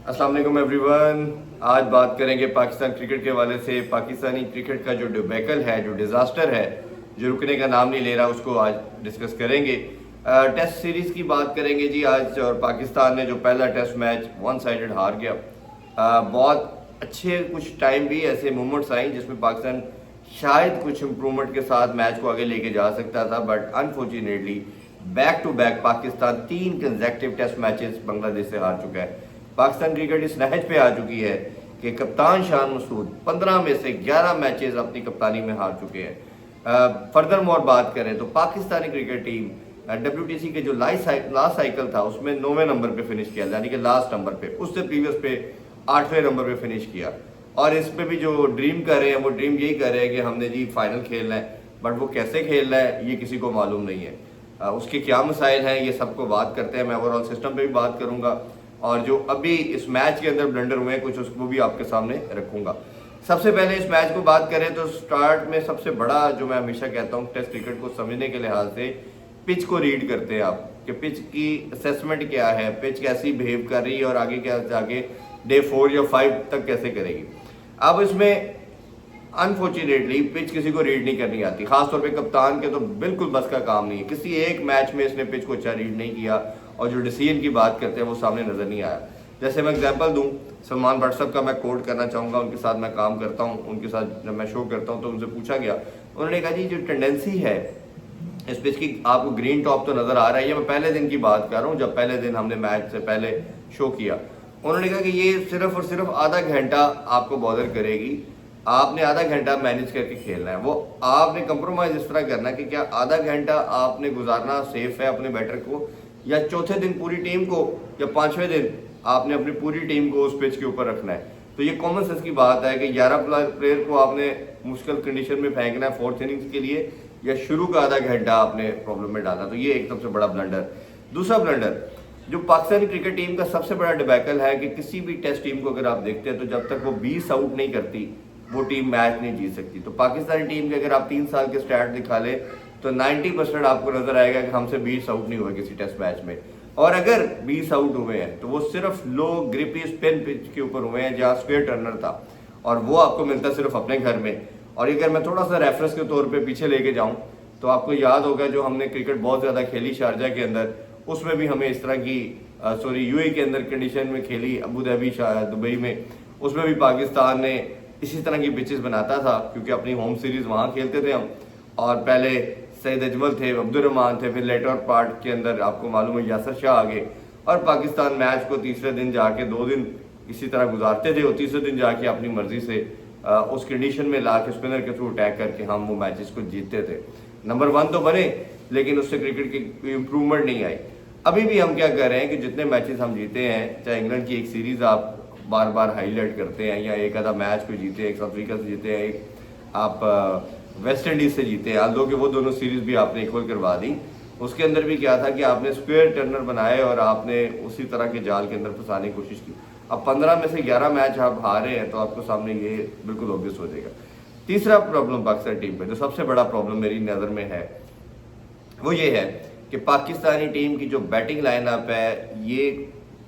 अस्सलाम वालेकुम एवरीवन। आज बात करेंगे पाकिस्तान क्रिकेट के हवाले से। पाकिस्तानी क्रिकेट का जो डिबैकल है, जो डिज़ास्टर है, जो रुकने का नाम नहीं ले रहा, उसको आज डिस्कस करेंगे। टेस्ट सीरीज़ की बात करेंगे जी आज। और पाकिस्तान ने जो पहला टेस्ट मैच वन साइडेड हार गया। बहुत अच्छे कुछ टाइम भी ऐसे मोमेंट्स आए जिसमें पाकिस्तान शायद कुछ इम्प्रूवमेंट के साथ मैच को आगे लेके जा सकता था, but unfortunately back to back Pakistan 3 consecutive test matches Bangladesh से हार चुका है। पाकिस्तान क्रिकेट इस नहज पे आ चुकी है कि कप्तान शान मसूद 15 में से 11 मैचेस अपनी कप्तानी में हार चुके हैं। फर्दर मोर बात करें तो पाकिस्तानी क्रिकेट टीम WTC के जो लास्ट साइकिल था उसमें 9वें नंबर पे फिनिश किया, यानी कि लास्ट नंबर पे। उससे प्रीवियस पे 8वें नंबर पे फिनिश किया। और इस पे भी जो ड्रीम कर रहे हैं वो ड्रीम यही कर रहे हैं कि हमने जी फाइनल खेलना है, बट वो कैसे खेलना है ये किसी को मालूम नहीं है। उसके क्या मसाइल हैं ये सबको बात करते हैं। मैं ओवरऑल सिस्टम पे भी बात करूंगा और जो अभी इस मैच के अंदर ब्लंडर हुए हैं कुछ, उसको भी आपके सामने रखूंगा। सबसे पहले इस मैच को बात करें तो स्टार्ट में सबसे बड़ा जो मैं हमेशा कहता हूँ टेस्ट क्रिकेट को समझने के लिहाज से, पिच को रीड करते हैं आप कि पिच की असेसमेंट क्या है, पिच कैसी बिहेव कर रही है और आगे क्या आगे डे 4 या 5 तक कैसे करेगी। अब इसमें अनफॉर्चुनेटली पिच किसी को रीड नहीं करनी आती, खासतौर पे कप्तान के तो बिल्कुल बस का काम नहीं है। किसी एक मैच में इसने पिच को अच्छा रीड नहीं किया और जो डिसीजन की बात करते हैं वो सामने नजर नहीं आया। जैसे मैं एग्जांपल दूं, सलमान भट्ट साहब का मैं कोट करना चाहूँगा। उनके साथ मैं काम करता हूँ, उनके साथ जब मैं शो करता हूँ तो उनसे पूछा गया, उन्होंने कहा जी जो टेंडेंसी है इस पिच की, आपको ग्रीन टॉप तो नजर आ रहा है। ये मैं पहले दिन की बात कर रहा हूँ, जब पहले दिन हमने मैच से पहले शो किया। उन्होंने कहा कि ये सिर्फ और सिर्फ आधा घंटा आपको बॉदर करेगी, आपने आधा घंटा मैनेज करके खेलना है। वो आपने कंप्रोमाइज इस तरह करना है कि क्या आधा घंटा आपने गुजारना सेफ है अपने बैटर को, या चौथे दिन पूरी टीम को, या 5वें दिन आपने अपनी पूरी टीम को उस पिच के ऊपर रखना है। तो ये कॉमन सेंस की बात है कि 11 प्लेयर को आपने मुश्किल कंडीशन में फेंकना है 4th इनिंग्स के लिए, या शुरू का आधा घंटा आपने प्रॉब्लम में डालना। तो ये एक सबसे बड़ा ब्लंडर। दूसरा ब्लंडर जो पाकिस्तानी क्रिकेट टीम का सबसे बड़ा डिबैकल है कि किसी भी टेस्ट टीम को अगर आप देखते हैं तो जब तक वो 20 आउट नहीं करती वो टीम मैच नहीं जीत सकती। तो पाकिस्तानी टीम के अगर आप 3 साल के स्टैट दिखा ले तो 90% आपको नजर आएगा कि हमसे 20 आउट नहीं हुए किसी टेस्ट मैच में। और अगर 20 आउट हुए हैं तो वो सिर्फ लो ग्रिपी स्पिन पिच के ऊपर हुए हैं जहाँ स्क्वेयर टर्नर था, और वो आपको मिलता सिर्फ अपने घर में। और अगर मैं थोड़ा सा रेफरेंस के तौर पर पीछे लेके जाऊँ तो आपको याद होगा जो हमने क्रिकेट बहुत ज़्यादा खेली शारजा के अंदर, उसमें भी हमें इस तरह की UAE के अंदर कंडीशन में खेली, अबू धाबी दुबई में, उसमें भी पाकिस्तान ने इसी तरह की पिचेस बनाता था क्योंकि अपनी होम सीरीज वहाँ खेलते थे हम। और पहले सईद अजमल थे, अब्दुल रहमान थे, फिर लेटर पार्ट के अंदर आपको मालूम है यासर शाह आ गए। और पाकिस्तान मैच को तीसरे दिन जाके 2 दिन इसी तरह गुजारते थे और तीसरे दिन जाके अपनी मर्जी से उस कंडीशन में ला के स्पिनर के थ्रू अटैक करके हम वो मैचेस को जीतते थे। नंबर 1 तो बने, लेकिन उससे क्रिकेट की इम्प्रूवमेंट नहीं आई। अभी भी हम क्या कर रहे हैं कि जितने मैचेस हम जीते हैं, चाहे इंग्लैंड की एक सीरीज़ आप बार बार हाईलाइट करते हैं, या एक आधा मैच को जीते हैं, एक अफ्रीका से जीते हैं, एक आप वेस्ट इंडीज़ से जीते हैं, आल्दो कि वो दोनों सीरीज़ भी आपने इक्वल करवा दी। उसके अंदर भी क्या था कि आपने स्क्वायर टर्नर बनाए और आपने उसी तरह के जाल के अंदर फंसाने की कोशिश की। अब 15 में से 11 मैच आप हारे हैं तो आपको सामने ये बिल्कुल ऑब्वियस हो जाएगा। तीसरा प्रॉब्लम पाकिस्तान टीम में, जो सबसे बड़ा प्रॉब्लम मेरी नज़र में है, वो ये है कि पाकिस्तानी टीम की जो बैटिंग लाइनअप है ये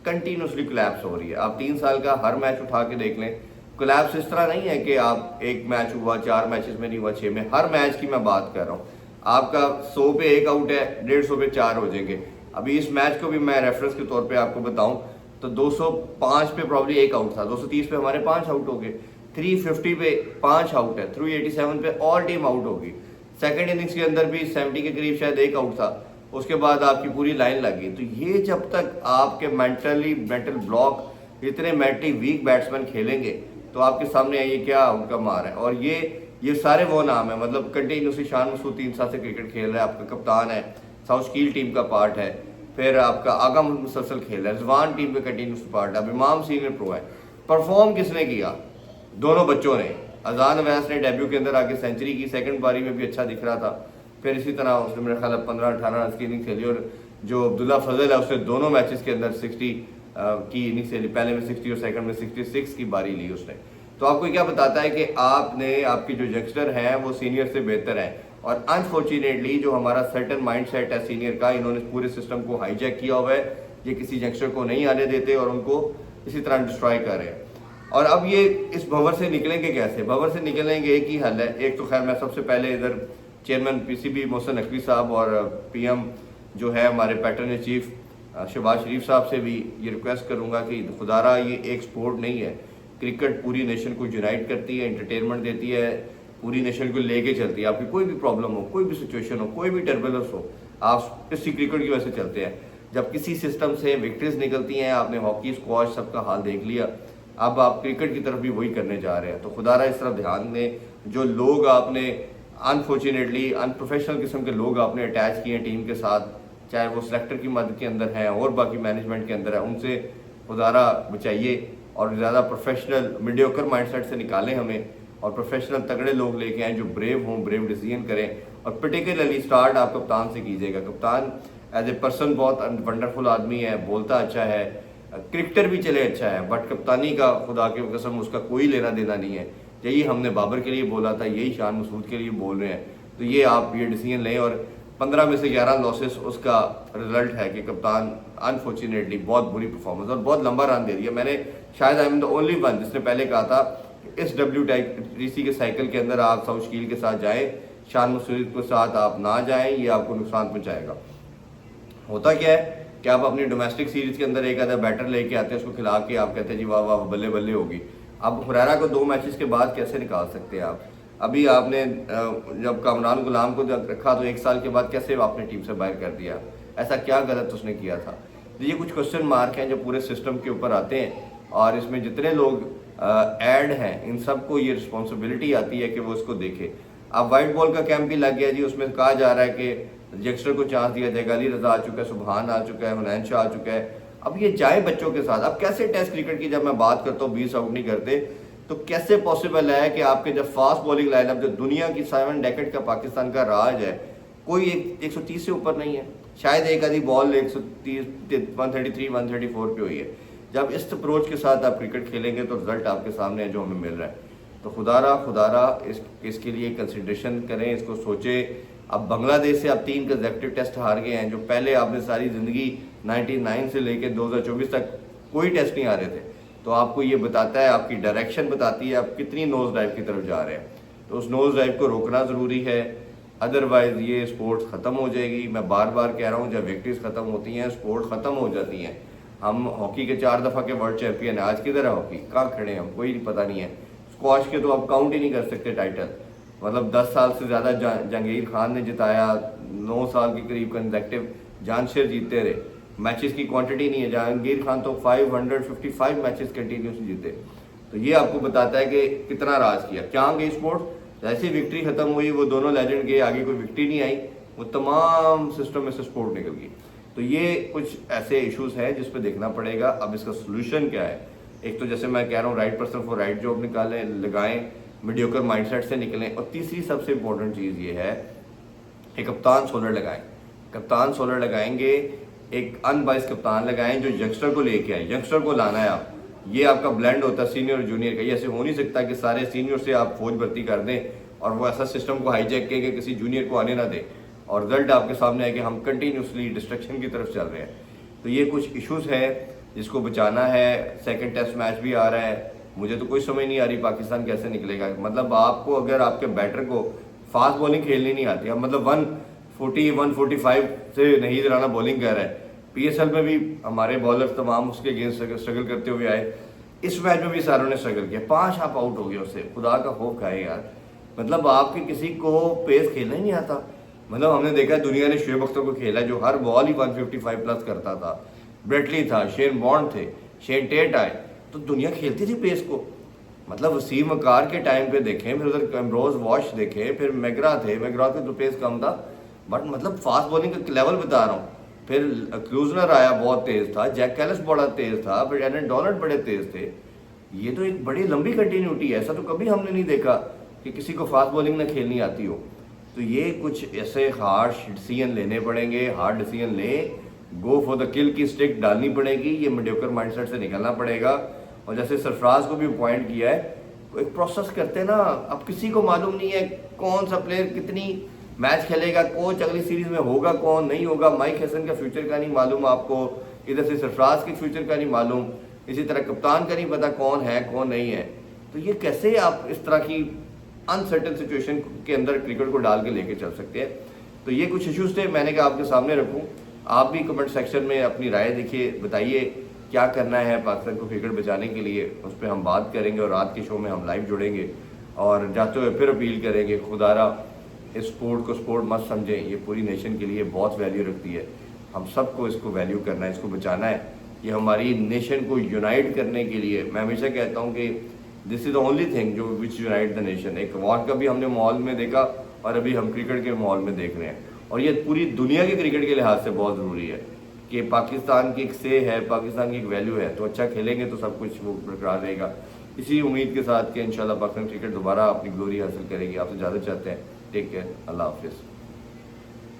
कंटिन्यूसली कोलैप्स हो रही है। आप 3 साल का हर मैच उठा के देख लें, कोलैप्स इस तरह नहीं है कि आप एक मैच हुआ 4 मैचेस में नहीं हुआ 6 में, हर मैच की मैं बात कर रहा हूँ। आपका 100 पे 1 आउट है, 150 पे 4 हो जाएंगे। अभी इस मैच को भी मैं रेफरेंस के तौर पे आपको बताऊं तो 205 पे प्रॉब्ली 1 आउट था, 230 पे हमारे 5 आउट हो गए, 350 पे 5 आउट है, 387 पे ऑल टीम आउट होगी। सेकेंड इनिंग्स के अंदर भी 70 के करीब शायद 1 आउट था, उसके बाद आपकी पूरी लाइन लगी। तो ये जब तक आपके मेंटल ब्लॉक, इतने मेंटली वीक बैट्समैन खेलेंगे तो आपके सामने ये क्या उनका मार है। और ये सारे वो नाम है, मतलब कंटिन्यूसली शान मसूद 3 साल से क्रिकेट खेल रहा है, आपका कप्तान है, साउथ कील टीम का पार्ट है, फिर आपका आगा मुसलसल खेल रहा है, रिजवान टीम का कंटिन्यूस पार्ट है, अब इमाम सीनियर प्रो है। परफॉर्म किसने किया? दोनों बच्चों ने। अजान अवैस ने डेब्यू के अंदर आके सेंचुरी की, सेकंड पारी में भी अच्छा दिख रहा था, फिर इसी तरह उसने मेरे ख्याल 15-18 रन की इनिंग खेली। और जो अब्दुल्ला फजल है उसने दोनों मैचेस के अंदर 60 की इनिंग खेली, पहले में 60 और सेकंड में 66 की बारी ली उसने। तो आपको क्या बताता है कि आपकी जो यंगस्टर हैं वो सीनियर से बेहतर हैं। और अनफॉर्चुनेटली जो हमारा सर्टन माइंडसेट है सीनियर का, इन्होंने पूरे सिस्टम को हाईजैक किया हुआ है। ये किसी यंगस्टर को नहीं आने देते और उनको इसी तरह डिस्ट्रॉय कर रहे हैं। और अब ये इस भंवर से निकलेंगे कैसे? भंवर से निकलेंगे एक ही हल है। एक तो खैर मैं सबसे पहले इधर चेयरमैन पीसीबी मोहसिन नकवी साहब और पीएम जो है हमारे पैटर्न चीफ शहबाज शरीफ साहब से भी ये रिक्वेस्ट करूंगा कि खुदारा ये एक स्पोर्ट नहीं है। क्रिकेट पूरी नेशन को यूनाइट करती है, एंटरटेनमेंट देती है, पूरी नेशन को लेके चलती है। आपकी कोई भी प्रॉब्लम हो, कोई भी सिचुएशन हो, कोई भी टर्बुलेंस हो, आप इसी क्रिकेट की वजह से चलते हैं। जब किसी सिस्टम से विक्ट्रीज निकलती हैं, आपने हॉकी स्क्वॉश सबका हाल देख लिया, अब आप क्रिकेट की तरफ भी वही करने जा रहे हैं। तो खुदारा इस तरफ ध्यान दें। जो लोग आपने अनफॉर्चुनेटली अनप्रोफेशनल किस्म के लोग आपने अटैच किए हैं टीम के साथ, चाहे वो सेलेक्टर की मदद के अंदर है और बाकी मैनेजमेंट के अंदर है, उनसे खुदारा बचाइए और ज़्यादा प्रोफेशनल मीडियोकर माइंडसेट से निकालें हमें, और प्रोफेशनल तगड़े लोग लेके आएँ जो ब्रेव हों, ब्रेव डिसीजन करें। और पर्टिकुलरली स्टार्ट आप कप्तान से कीजिएगा। कप्तान एज ए पर्सन बहुत वंडरफुल आदमी है, बोलता अच्छा है, क्रिकेटर भी चले अच्छा है, बट कप्तानी का खुदा के कसम उसका कोई लेना देना नहीं है। यही हमने बाबर के लिए बोला था, यही शान मसूद के लिए बोल रहे हैं। तो ये आप ये डिसीजन लें। और 15 में से 11 लॉसेस उसका रिजल्ट है कि कप्तान अनफॉर्चुनेटली बहुत बुरी परफॉर्मेंस और बहुत लंबा रन दे दिया। मैंने शायद I am the only one जिसने पहले कहा था इस WTC के साइकिल के अंदर आप साउथ शील के साथ जाएं, शान मसूद के साथ आप ना जाएं, ये आपको नुकसान पहुंचाएगा। होता क्या है कि आप अपनी डोमेस्टिक सीरीज के अंदर एक आधा बैटर लेके आते हैं, उसको खिला के आप कहते हैं जी वाह वाह बल्ले बल्ले होगी। अब हुरैरा को 2 मैचेस के बाद कैसे निकाल सकते हैं आप? अभी आपने जब कामरान गुलाम को रखा तो 1 साल के बाद कैसे आपने टीम से बाहर कर दिया? ऐसा क्या गलत उसने किया था? तो ये कुछ क्वेश्चन मार्क हैं जो पूरे सिस्टम के ऊपर आते हैं, और इसमें जितने लोग ऐड हैं इन सबको ये रिस्पॉन्सिबिलिटी आती है कि वो इसको देखे। अब वाइट बॉल का कैंप भी लग गया जी, उसमें कहा जा रहा है कि यंगस्टर को चांस दिया जाएगा। अली रजा आ चुका है, सुबहान आ चुका है, हुनैन शाह आ चुका है। अब ये जाए बच्चों के साथ। अब कैसे टेस्ट क्रिकेट की जब मैं बात करता हूँ 20 आउट नहीं करते, तो कैसे पॉसिबल है कि आपके जब फास्ट बॉलिंग लाइनअप जो दुनिया की 7 डेकेड का पाकिस्तान का राज है, कोई 130 से ऊपर नहीं है। शायद एक आधी बॉल 130 133 134 पे हुई है। जब इस अप्रोच के साथ आप क्रिकेट खेलेंगे तो रिजल्ट आपके सामने है जो हमें मिल रहा है। तो खुदारा इसके लिए कंसिडरेशन करें, इसको सोचें। अब बांग्लादेश से आप 3 कंसेक्यूटिव टेस्ट हार गए हैं, जो पहले आपने सारी ज़िंदगी 99 से लेकर 2024 तक कोई टेस्ट नहीं आ रहे थे। तो आपको ये बताता है, आपकी डायरेक्शन बताती है आप कितनी नोज ड्राइव की तरफ जा रहे हैं। तो उस नोज ड्राइव को रोकना ज़रूरी है, अदरवाइज़ ये स्पोर्ट्स ख़त्म हो जाएगी। मैं बार बार कह रहा हूँ, जब विक्ट्रीज ख़त्म होती हैं स्पोर्ट ख़त्म हो जाती हैं। हम हॉकी के 4 दफ़ा के वर्ल्ड चैंपियन हैं, आज किधर है हॉकी? कहाँ खड़े हैं हम? कोई पता नहीं है। स्क्वॉश के तो आप काउंट ही नहीं कर सकते टाइटल। मतलब 10 साल से ज़्यादा जहांगीर खान ने जिताया, 9 साल के करीब कंसेक्टिव जानशेर जीतते रहे। मैचेस की क्वांटिटी नहीं है, जहांगीर खान तो 555 मैचेस कंटिन्यूसली जीते। तो ये आपको बताता है कि कितना राज किया। क्या गई स्पोर्ट? जैसे विक्ट्री खत्म हुई, वो दोनों लेजेंड गए, आगे कोई विक्ट्री नहीं आई, वो तमाम सिस्टम में से स्पोर्ट निकल गई। तो ये कुछ ऐसे इश्यूज हैं जिस पर देखना पड़ेगा। अब इसका सोल्यूशन क्या है? एक तो जैसे मैं कह रहा हूँ, right person for right job निकालें, लगाएं, मीडियोकर माइंडसेट से निकलें। और तीसरी सबसे इंपॉर्टेंट चीज़ ये है कि कप्तान सोलर लगाएं। कप्तान सोलर लगाएंगे, एक अनबाइस कप्तान लगाएं जो यंगस्टर को लेके आए। यंगस्टर को लाना है आप, ये आपका ब्लेंड होता है सीनियर और जूनियर का। ये ऐसे हो नहीं सकता कि सारे सीनियर से आप फौज भर्ती कर दें और वो ऐसा सिस्टम को हाईजैक के किसी जूनियर को आने ना दे, और रिजल्ट आपके सामने है कि हम कंटिन्यूसली डिस्ट्रक्शन की तरफ चल रहे हैं। तो ये कुछ इश्यूज है जिसको बचाना है। सेकंड टेस्ट मैच भी आ रहा है, मुझे तो कोई समझ नहीं आ रही पाकिस्तान कैसे निकलेगा। मतलब आपको अगर आपके बैटर को फास्ट बॉलिंग खेलनी नहीं आती, मतलब 140 145 से नहीं राना बॉलिंग कर रहा है। PSL में भी हमारे बॉलर तमाम उसके अगेंस्ट स्ट्रगल करते हुए आए, इस मैच में भी सारों ने स्ट्रगल किया। 5 आप आउट हो गए उससे, खुदा का खौफ खाए यार। मतलब आपके किसी को पेस खेलना ही नहीं आता। मतलब हमने देखा दुनिया ने शुएब अख्तर को खेला जो हर बॉल ही 155 प्लस करता था। ब्रेटली था, शेन बॉन्ड थे, शेन टेट आए, तो दुनिया खेलती थी पेस को। मतलब वसीम वकार के टाइम पे देखें, फिर उधर एम्ब्रोज वॉश देखें, फिर मैगरा थे, मैगरा के तो पेस कम था, बट मतलब फास्ट बॉलिंग का लेवल बता रहा हूँ। फिर क्लूजनर आया, बहुत तेज था, जैक कैलिस बड़ा तेज था, फिर एरन डोनाल्ड बड़े तेज थे। ये तो एक बड़ी लंबी कंटिन्यूटी है, ऐसा तो कभी हमने नहीं देखा कि किसी को फास्ट बॉलिंग ना खेलनी आती हो। तो ये कुछ ऐसे हार्ड डिसीजन लेने पड़ेंगे, हार्ड डिसीजन लें, गो फॉर द किल की स्टिक डालनी पड़ेगी, ये मीडियोकर माइंडसेट से निकलना पड़ेगा। और जैसे सरफराज को भी अपॉइंट किया है, तो एक प्रोसेस करते हैं ना। अब किसी को मालूम नहीं है कौन सा प्लेयर कितनी मैच खेलेगा, कोच अगली सीरीज में होगा कौन नहीं होगा। माइक हसन का फ्यूचर का नहीं मालूम आपको, इधर से सरफराज के फ्यूचर का नहीं मालूम। इसी तरह कप्तान का नहीं पता कौन है कौन नहीं है। तो ये कैसे आप इस तरह की अनसर्टन सिचुएशन के अंदर क्रिकेट को डाल के लेके चल सकते हैं। तो ये कुछ इश्यूज थे, मैंने कहा आपके सामने रखूं। आप भी कमेंट सेक्शन में अपनी राय देखिए, बताइए क्या करना है पाकिस्तान को क्रिकेट बचाने के लिए, उस पर हम बात करेंगे और रात के शो में हम लाइव जुड़ेंगे और जाते हुए फिर अपील करेंगे खुदारा इस स्पोर्ट को स्पोर्ट मत समझें, ये पूरी नेशन के लिए बहुत वैल्यू रखती है। हम सबको इसको वैल्यू करना है, इसको बचाना है। ये हमारी नेशन को यूनाइट करने के लिए, मैं हमेशा कहता हूँ कि this is the only thing जो विच यूनाइट द नेशन। एक वॉर का भी हमने माहौल में देखा और अभी हम क्रिकेट के माहौल में देख रहे हैं, और ये पूरी दुनिया के क्रिकेट के लिहाज से बहुत ज़रूरी है कि पाकिस्तान की एक से है, पाकिस्तान की एक वैल्यू है। तो अच्छा खेलेंगे तो सब कुछ वो बरकरार रहेगा। इसी उम्मीद के साथ कि इंशाल्लाह पाकिस्तान क्रिकेट दोबारा अपनी ग्लोरी हासिल करेगी। आपसे ज़्यादा चाहते हैं। टेक केयर, अल्लाह हाफिज़।